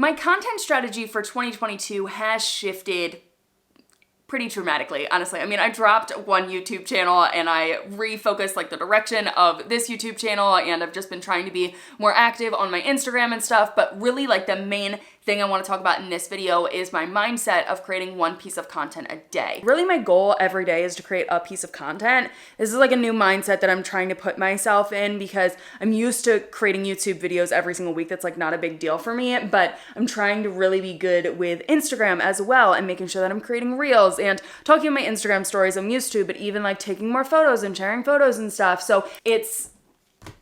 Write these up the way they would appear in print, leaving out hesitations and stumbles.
My content strategy for 2022 has shifted pretty dramatically, honestly. I mean, I dropped one YouTube channel and I refocused like the direction of this YouTube channel, and I've just been trying to be more active on my Instagram and stuff, but really like the main thing I want to talk about in this video is my mindset of creating one piece of content a day. Really my goal every day is to create a piece of content. This is like a new mindset that I'm trying to put myself in because I'm used to creating YouTube videos every single week. That's like not a big deal for me, but I'm trying to really be good with Instagram as well and making sure that I'm creating reels and talking about my Instagram stories I'm used to, but even like taking more photos and sharing photos and stuff. So it's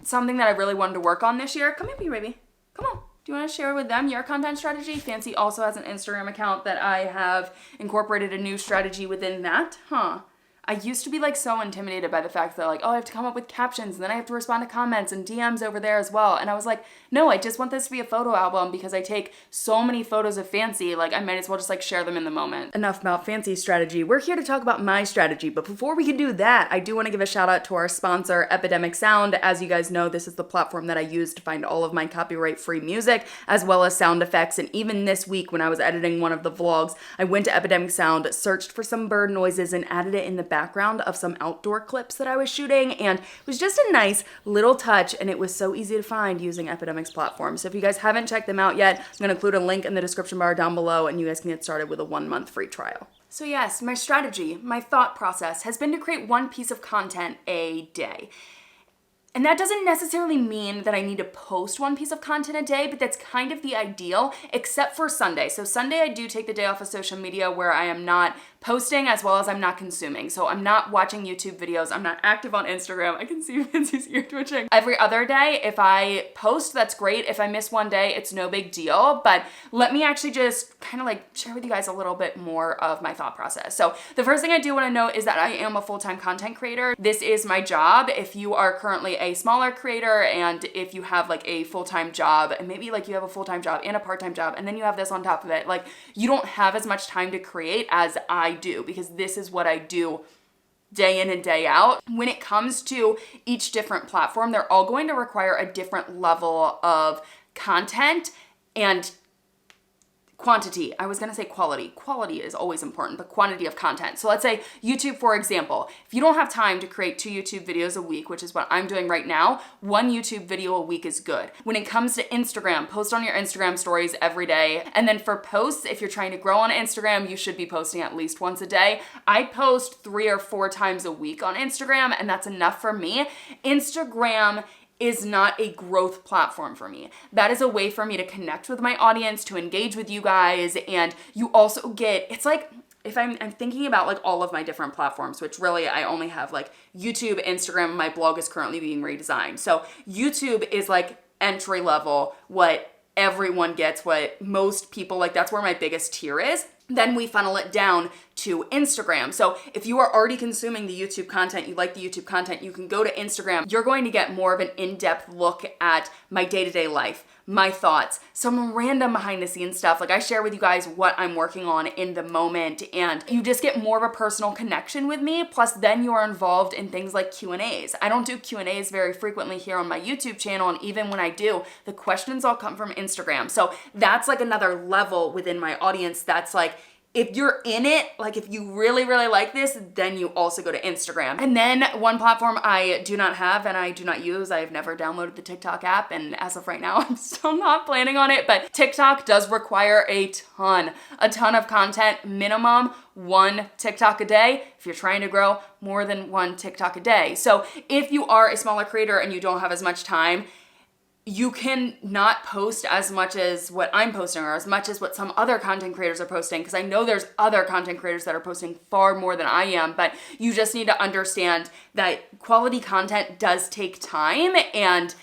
something that I really wanted to work on this year. Come here, baby. Come on. Do you want to share with them your content strategy? Fancy also has an Instagram account that I have incorporated a new strategy within that. I used to be like so intimidated by the fact that like, oh, I have to come up with captions and then I have to respond to comments and DMs over there as well. And I was like, no, I just want this to be a photo album because I take so many photos of Fancy, like I might as well just like share them in the moment. Enough about Fancy strategy. We're here to talk about my strategy. But before we can do that, I do want to give a shout out to our sponsor, Epidemic Sound. As you guys know, this is the platform that I use to find all of my copyright-free music as well as sound effects. And even this week when I was editing one of the vlogs, I went to Epidemic Sound, searched for some bird noises and added it in the background of some outdoor clips that I was shooting, and it was just a nice little touch, and it was so easy to find using Epidemic's platform. So if you guys haven't checked them out yet, I'm going to include a link in the description bar down below, and you guys can get started with a 1-month free trial. So yes, my strategy, my thought process has been to create one piece of content a day. And that doesn't necessarily mean that I need to post one piece of content a day, but that's kind of the ideal, except for Sunday. So Sunday, I do take the day off of social media where I am not posting as well as I'm not consuming. So I'm not watching YouTube videos. I'm not active on Instagram. I can see Fancy's ear twitching. Every other day, if I post, that's great. If I miss one day, it's no big deal. But let me actually just kind of like share with you guys a little bit more of my thought process. So the first thing I do want to note is that I am a full-time content creator. This is my job. If you are currently a smaller creator and if you have like a full-time job and maybe like you have a full-time job and a part-time job and then you have this on top of it, like you don't have as much time to create as I do because this is what I do day in and day out. When it comes to each different platform, they're all going to require a different level of content and quantity. I was going to say quality. Quality is always important, but quantity of content. So let's say YouTube, for example, if you don't have time to create 2 YouTube videos a week, which is what I'm doing right now, 1 YouTube video a week is good. When it comes to Instagram, post on your Instagram stories every day. And then for posts, if you're trying to grow on Instagram, you should be posting at least once a day. I post 3 or 4 times a week on Instagram, and that's enough for me. Instagram is not a growth platform for me. That is a way for me to connect with my audience, to engage with you guys, and you also get, it's like, if I'm thinking about like all of my different platforms, which really I only have like YouTube, Instagram, my blog is currently being redesigned. So YouTube is like entry level, what everyone gets, what most people like, that's where my biggest tier is. Then we funnel it down to Instagram. So if you are already consuming the YouTube content, you like the YouTube content, you can go to Instagram. You're going to get more of an in-depth look at my day-to-day life, my thoughts, some random behind the scenes stuff. Like I share with you guys what I'm working on in the moment, and you just get more of a personal connection with me. Plus then you are involved in things like Q&As. I don't do Q&As very frequently here on my YouTube channel, and even when I do, the questions all come from Instagram. So that's like another level within my audience. That's like, if you're in it, like if you really, really like this, then you also go to Instagram. And then one platform I do not have and I do not use, I've never downloaded the TikTok app, and as of right now, I'm still not planning on it, but TikTok does require a ton of content, minimum 1 TikTok a day. If you're trying to grow, more than 1 TikTok a day. So if you are a smaller creator and you don't have as much time, you can not post as much as what I'm posting or as much as what some other content creators are posting, because I know there's other content creators that are posting far more than I am, but you just need to understand that quality content does take time and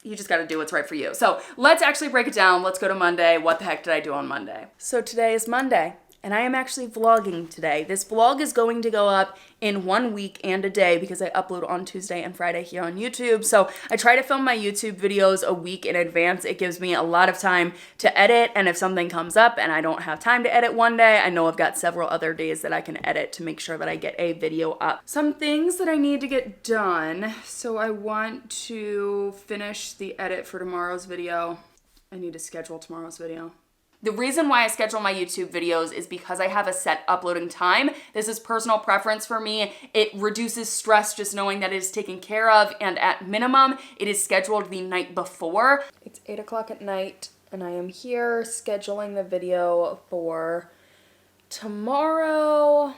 you just got to do what's right for you. So let's actually break it down. Let's go to Monday. What the heck did I do on Monday? So today is Monday. And I am actually vlogging today. This vlog is going to go up in 1 week and a day because I upload on Tuesday and Friday here on YouTube. So I try to film my YouTube videos a week in advance. It gives me a lot of time to edit. And if something comes up and I don't have time to edit one day, I know I've got several other days that I can edit to make sure that I get a video up. Some things that I need to get done. So I want to finish the edit for tomorrow's video. I need to schedule tomorrow's video. The reason why I schedule my YouTube videos is because I have a set uploading time. This is personal preference for me. It reduces stress just knowing that it is taken care of, and at minimum, it is scheduled the night before. It's 8 o'clock at night, and I am here scheduling the video for tomorrow.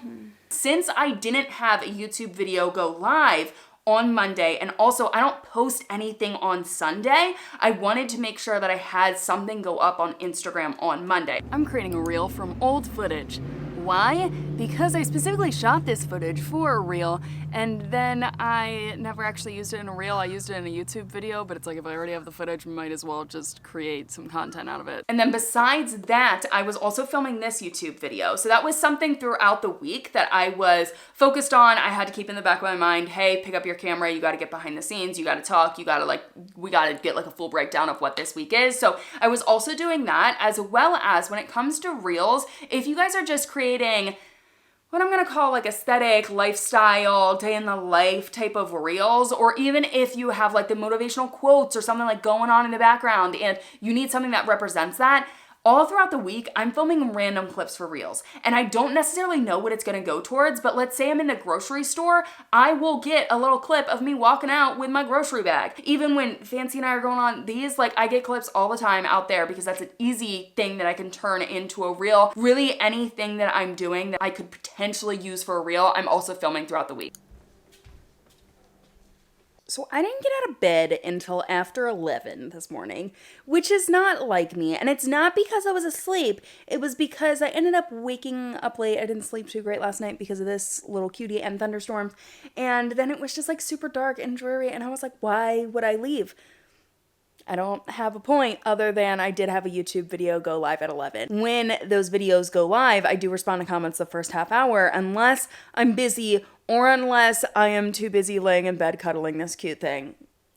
Since I didn't have a YouTube video go live on Monday, and also I don't post anything on Sunday, I wanted to make sure that I had something go up on Instagram on Monday. I'm creating a reel from old footage. Why? Because I specifically shot this footage for a reel, and then I never actually used it in a reel. I used it in a YouTube video, but it's like if I already have the footage, might as well just create some content out of it. And then besides that, I was also filming this YouTube video. So that was something throughout the week that I was focused on. I had to keep in the back of my mind, hey, pick up your camera, you gotta get behind the scenes, you gotta talk, we gotta get like a full breakdown of what this week is. So I was also doing that, as well as when it comes to reels, if you guys are just creating what I'm gonna call like aesthetic, lifestyle, day in the life type of reels, or even if you have like the motivational quotes or something like going on in the background and you need something that represents that, all throughout the week, I'm filming random clips for reels, and I don't necessarily know what it's gonna go towards, but let's say I'm in the grocery store, I will get a little clip of me walking out with my grocery bag. Even when Fancy and I are going on these, like I get clips all the time out there because that's an easy thing that I can turn into a reel. Really anything that I'm doing that I could potentially use for a reel, I'm also filming throughout the week. So I didn't get out of bed until after 11 this morning, which is not like me. And it's not because I was asleep. It was because I ended up waking up late. I didn't sleep too great last night because of this little cutie and thunderstorms. And then it was just like super dark and dreary. And I was like, why would I leave? I don't have a point other than I did have a YouTube video go live at 11. When those videos go live, I do respond to comments the first half hour unless I'm busy or unless I am too busy laying in bed cuddling this cute thing.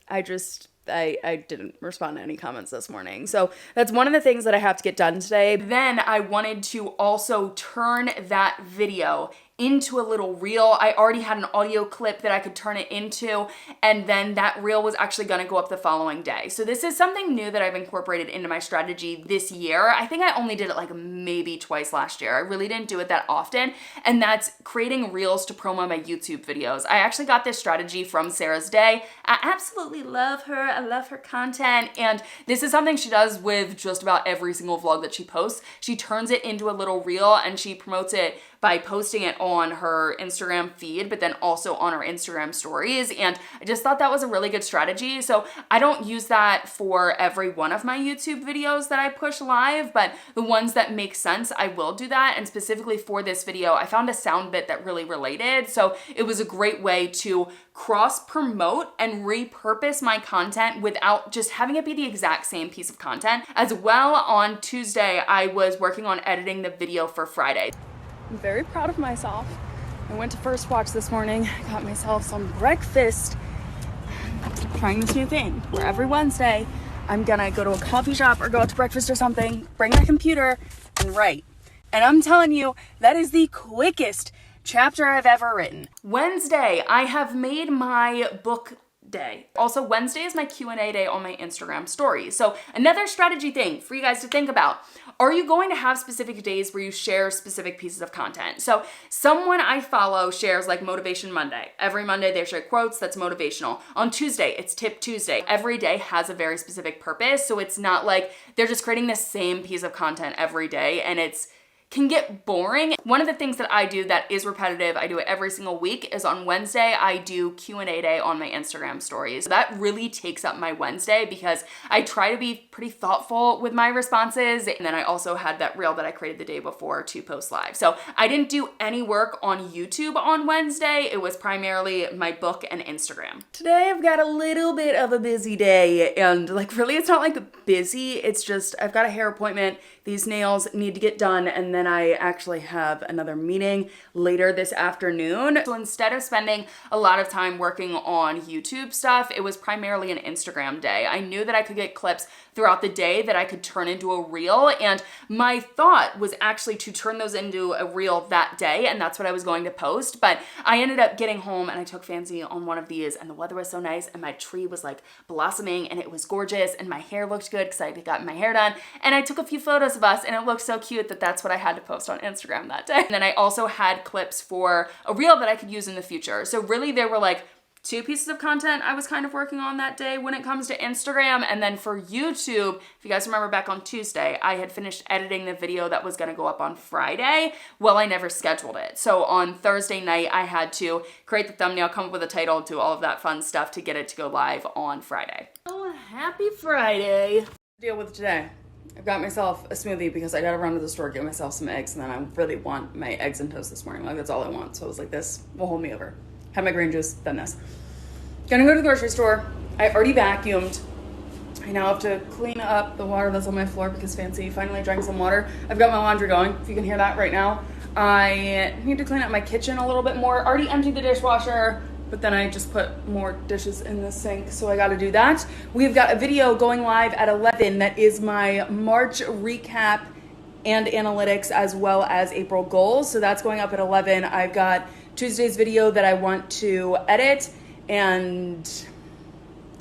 I didn't respond to any comments this morning. So that's one of the things that I have to get done today. Then I wanted to also turn that video into a little reel. I already had an audio clip that I could turn it into, and then that reel was actually gonna go up the following day. So this is something new that I've incorporated into my strategy this year. I think I only did it like maybe twice last year. I really didn't do it that often, and that's creating reels to promo my YouTube videos. I actually got this strategy from Sarah's Day. I absolutely love her. I love her content, and this is something she does with just about every single vlog that she posts. She turns it into a little reel and she promotes it by posting it on her Instagram feed, but then also on her Instagram stories. And I just thought that was a really good strategy. So I don't use that for every one of my YouTube videos that I push live, but the ones that make sense, I will do that. And specifically for this video, I found a sound bit that really related. So it was a great way to cross promote and repurpose my content without just having it be the exact same piece of content. As well, on Tuesday, I was working on editing the video for Friday. I'm very proud of myself. I went to First Watch this morning, got myself some breakfast. I'm trying this new thing where every Wednesday I'm gonna go to a coffee shop or go out to breakfast or something, bring my computer and write. And I'm telling you, that is the quickest chapter I've ever written. Wednesday, I have made my book day. Also, Wednesday is my Q&A day on my Instagram stories. So another strategy thing for you guys to think about. Are you going to have specific days where you share specific pieces of content? So someone I follow shares like Motivation Monday. Every Monday they share quotes that's motivational. On Tuesday, it's Tip Tuesday. Every day has a very specific purpose. So it's not like they're just creating the same piece of content every day and can get boring. One of the things that I do that is repetitive, I do it every single week, is on Wednesday, I do Q&A day on my Instagram stories. That really takes up my Wednesday because I try to be pretty thoughtful with my responses. And then I also had that reel that I created the day before to post live. So I didn't do any work on YouTube on Wednesday. It was primarily my book and Instagram. Today I've got a little bit of a busy day, and like really it's not like busy, it's just I've got a hair appointment. These nails need to get done, and then I actually have another meeting later this afternoon. So instead of spending a lot of time working on YouTube stuff, it was primarily an Instagram day. I knew that I could get clips throughout the day that I could turn into a reel. And my thought was actually to turn those into a reel that day, and that's what I was going to post. But I ended up getting home and I took fancy on one of these, and the weather was so nice and my tree was like blossoming and it was gorgeous and my hair looked good because I had gotten my hair done. And I took a few photos of us and it looked so cute that that's what I had to post on Instagram that day. And then I also had clips for a reel that I could use in the future. So really there were like 2 pieces of content I was kind of working on that day when it comes to Instagram. And then for YouTube, if you guys remember back on Tuesday, I had finished editing the video that was gonna go up on Friday. Well, I never scheduled it. So on Thursday night, I had to create the thumbnail, come up with a title, do all of that fun stuff to get it to go live on Friday. Oh, happy Friday. Deal with today. I've got myself a smoothie because I gotta run to the store, get myself some eggs, and then I really want my eggs and toast this morning. Like, that's all I want. So I was like, this will hold me over. Had my green juice, then this. Gonna go to the grocery store. I already vacuumed. I now have to clean up the water that's on my floor because Fancy finally drank some water. I've got my laundry going, if you can hear that right now. I need to clean up my kitchen a little bit more. Already emptied the dishwasher, but then I just put more dishes in the sink, so I gotta do that. We've got a video going live at 11 that is my March recap and analytics as well as April goals. So that's going up at 11. I've got Tuesday's video that I want to edit and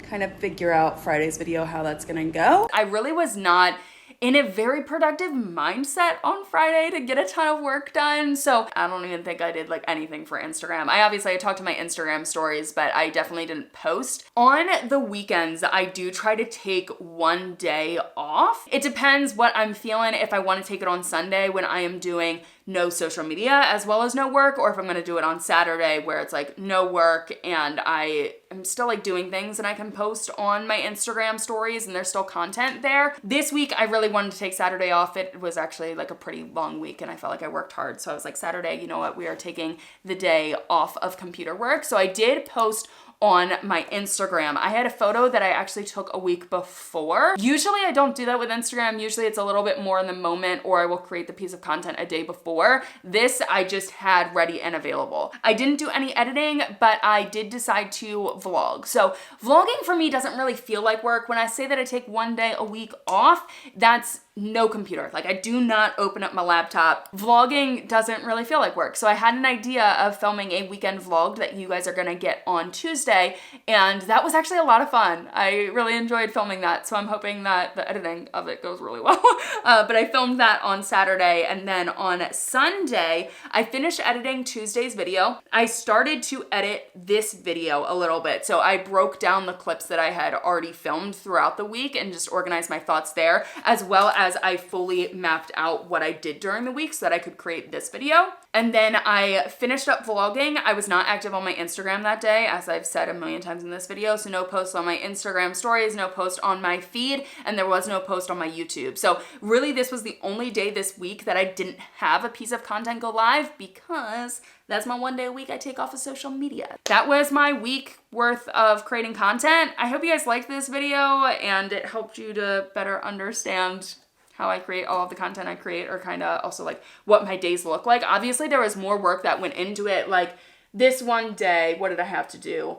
kind of figure out Friday's video, how that's gonna go. I really was not in a very productive mindset on Friday to get a ton of work done. So I don't even think I did like anything for Instagram. I talked to my Instagram stories, but I definitely didn't post. On the weekends, I do try to take one day off. It depends what I'm feeling, if I want to take it on Sunday when I am doing no social media as well as no work, or if I'm gonna do it on Saturday where it's like no work and I am still like doing things and I can post on my Instagram stories and there's still content there. This week I really wanted to take Saturday off. It was actually like a pretty long week and I felt like I worked hard. So I was like, Saturday, you know what? We are taking the day off of computer work. So I did post on my Instagram. I had a photo that I actually took a week before. Usually I don't do that with Instagram. Usually it's a little bit more in the moment, or I will create the piece of content a day before. This I just had ready and available. I didn't do any editing, but I did decide to vlog. So vlogging for me doesn't really feel like work. When I say that I take one day a week off, that's no computer. Like, I do not open up my laptop. Vlogging doesn't really feel like work. So I had an idea of filming a weekend vlog that you guys are gonna get on Tuesday, and that was actually a lot of fun. I really enjoyed filming that, so I'm hoping that the editing of it goes really well. But I filmed that on Saturday, and then on Sunday, I finished editing Tuesday's video. I started to edit this video a little bit. So I broke down the clips that I had already filmed throughout the week and just organized my thoughts there, as well as I fully mapped out what I did during the week so that I could create this video. And then I finished up vlogging. I was not active on my Instagram that day, as I've said a million times in this video, so no post on my Instagram stories, no post on my feed, and there was no post on my YouTube. So really this was the only day this week that I didn't have a piece of content go live, because that's my one day a week I take off of social media. That was my week worth of creating content. I hope you guys liked this video and it helped you to better understand how I create all of the content I create, or kind of also like what my days look like. Obviously there was more work that went into it. Like this one day, what did I have to do?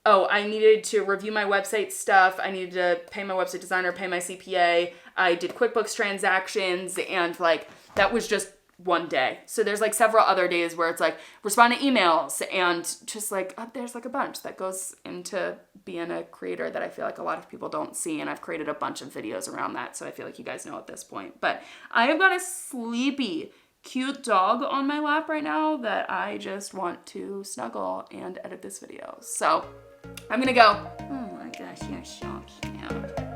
Oh, I needed to review my website stuff. I needed to pay my website designer, pay my CPA. I did QuickBooks transactions, and like that was just one day. So there's like several other days where it's like respond to emails, and just like there's like a bunch that goes into being a creator that I feel like a lot of people don't see, and I've created a bunch of videos around that, so I feel like you guys know at this point. But I have got a sleepy, cute dog on my lap right now that I just want to snuggle and edit this video. So I'm gonna go. Oh my gosh, you're so cute.